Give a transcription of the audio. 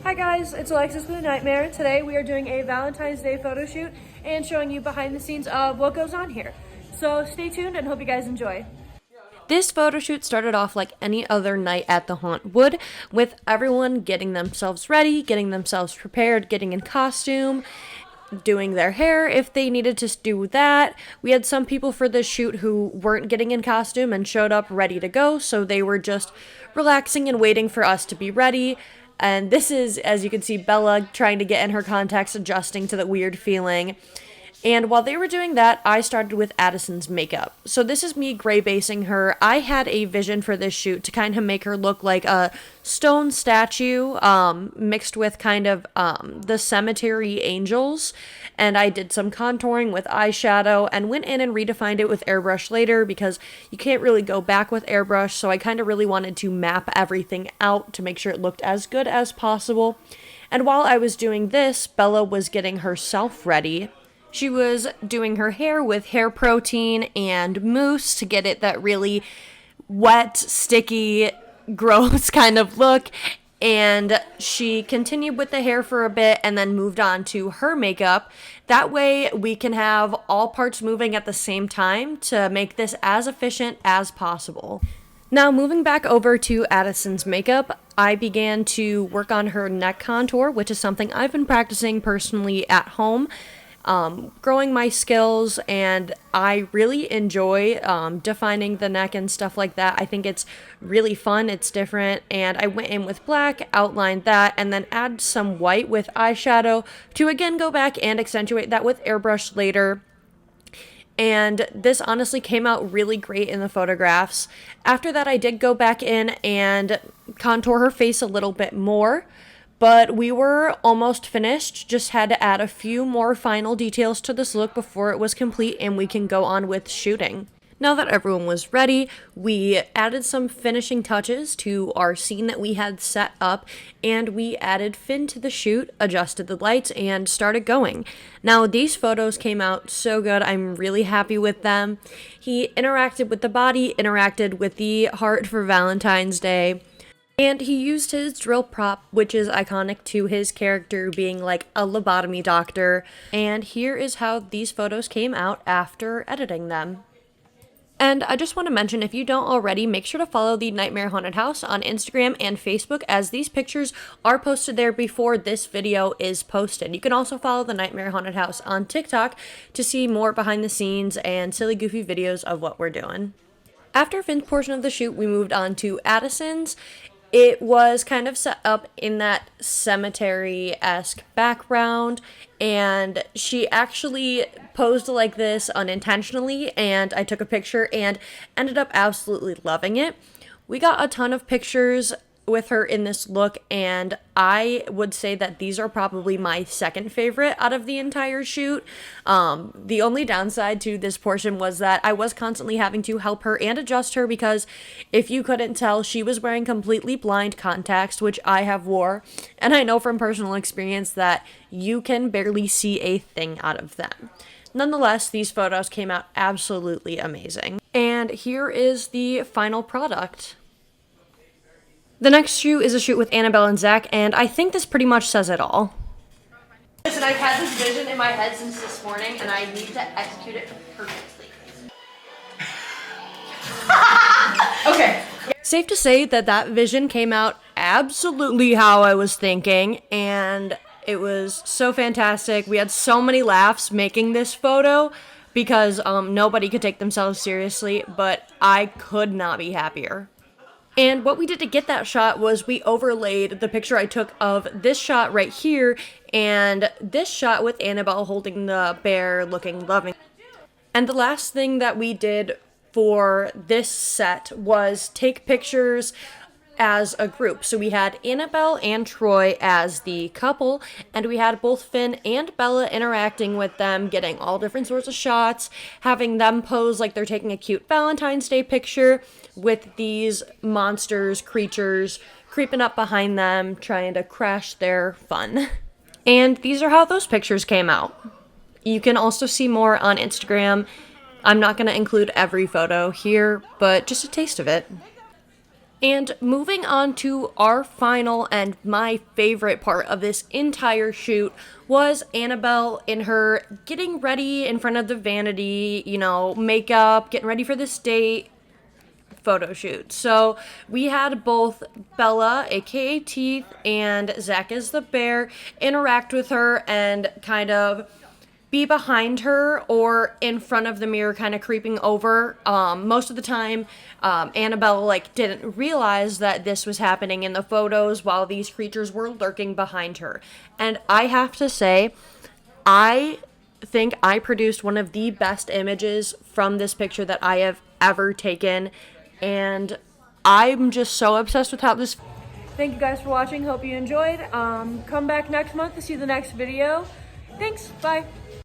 Hi guys, it's Alexis with a Nightmare. Today we are doing a Valentine's Day photo shoot and showing you behind the scenes of what goes on here. So stay tuned and hope you guys enjoy. This photo shoot started off like any other night at the haunt would, with everyone getting themselves ready, getting themselves prepared, getting in costume, doing their hair if they needed to do that. We had some people for this shoot who weren't getting in costume and showed up ready to go, so they were just relaxing and waiting for us to be ready. And this is, as you can see, Bella trying to get in her contacts, adjusting to the weird feeling. And while they were doing that, I started with Addison's makeup. So this is me gray basing her. I had a vision for this shoot to kind of make her look like a stone statue, mixed with kind of the cemetery angels. And I did some contouring with eyeshadow and went in and redefined it with airbrush later because you can't really go back with airbrush. So I kind of really wanted to map everything out to make sure it looked as good as possible. And while I was doing this, Bella was getting herself ready. She was doing her hair with hair protein and mousse to get it that really wet, sticky, gross kind of look. And she continued with the hair for a bit and then moved on to her makeup. That way we can have all parts moving at the same time to make this as efficient as possible. Now, moving back over to Addison's makeup, I began to work on her neck contour, which is something I've been practicing personally at home. Growing my skills, and I really enjoy defining the neck and stuff like that. I think it's really fun, it's different, and I went in with black, outlined that, and then add some white with eyeshadow to again go back and accentuate that with airbrush later. And this honestly came out really great in the photographs. After that, I did go back in and contour her face a little bit more. But we were almost finished, just had to add a few more final details to this look before it was complete and we can go on with shooting. Now that everyone was ready, we added some finishing touches to our scene that we had set up, and we added Finn to the shoot, adjusted the lights, and started going. Now these photos came out so good, I'm really happy with them. He interacted with the body, interacted with the heart for Valentine's Day. And he used his drill prop, which is iconic to his character being like a lobotomy doctor. And here is how these photos came out after editing them. And I just want to mention, if you don't already, make sure to follow the Nightmare Haunted House on Instagram and Facebook, as these pictures are posted there before this video is posted. You can also follow the Nightmare Haunted House on TikTok to see more behind the scenes and silly goofy videos of what we're doing. After Finn's portion of the shoot, we moved on to Addison's. It was kind of set up in that cemetery-esque background, and she actually posed like this unintentionally, and I took a picture and ended up absolutely loving it. We got a ton of pictures with her in this look, and I would say that these are probably my second favorite out of the entire shoot. The only downside to this portion was that I was constantly having to help her and adjust her, because if you couldn't tell, she was wearing completely blind contacts, which I have wore, and I know from personal experience that you can barely see a thing out of them. Nonetheless, these photos came out absolutely amazing. And here is the final product. The next shoot is a shoot with Annabelle and Zach, and I think this pretty much says it all. Listen, I've had this vision in my head since this morning, and I need to execute it perfectly. Okay. Safe to say that that vision came out absolutely how I was thinking, and it was so fantastic. We had so many laughs making this photo because nobody could take themselves seriously, but I could not be happier. And what we did to get that shot was we overlaid the picture I took of this shot right here and this shot with Annabelle holding the bear looking loving. And the last thing that we did for this set was take pictures as a group. So we had Annabelle and Troy as the couple, and we had both Finn and Bella interacting with them, getting all different sorts of shots, having them pose like they're taking a cute Valentine's Day picture with these monsters, creatures, creeping up behind them, trying to crash their fun. And these are how those pictures came out. You can also see more on Instagram. I'm not going to include every photo here, but just a taste of it. And moving on to our final and my favorite part of this entire shoot was Annabelle in her getting ready in front of the vanity, makeup, getting ready for this date photo shoot. So we had both Bella, aka Teeth, and Zach as the bear interact with her and kind of be behind her or in front of the mirror, kind of creeping over. Most of the time, Annabelle didn't realize that this was happening in the photos while these creatures were lurking behind her. And I have to say, I think I produced one of the best images from this picture that I have ever taken, and I'm just so obsessed with how this. Thank you guys for watching. Hope you enjoyed. Come back next month to see the next video. Thanks. Bye.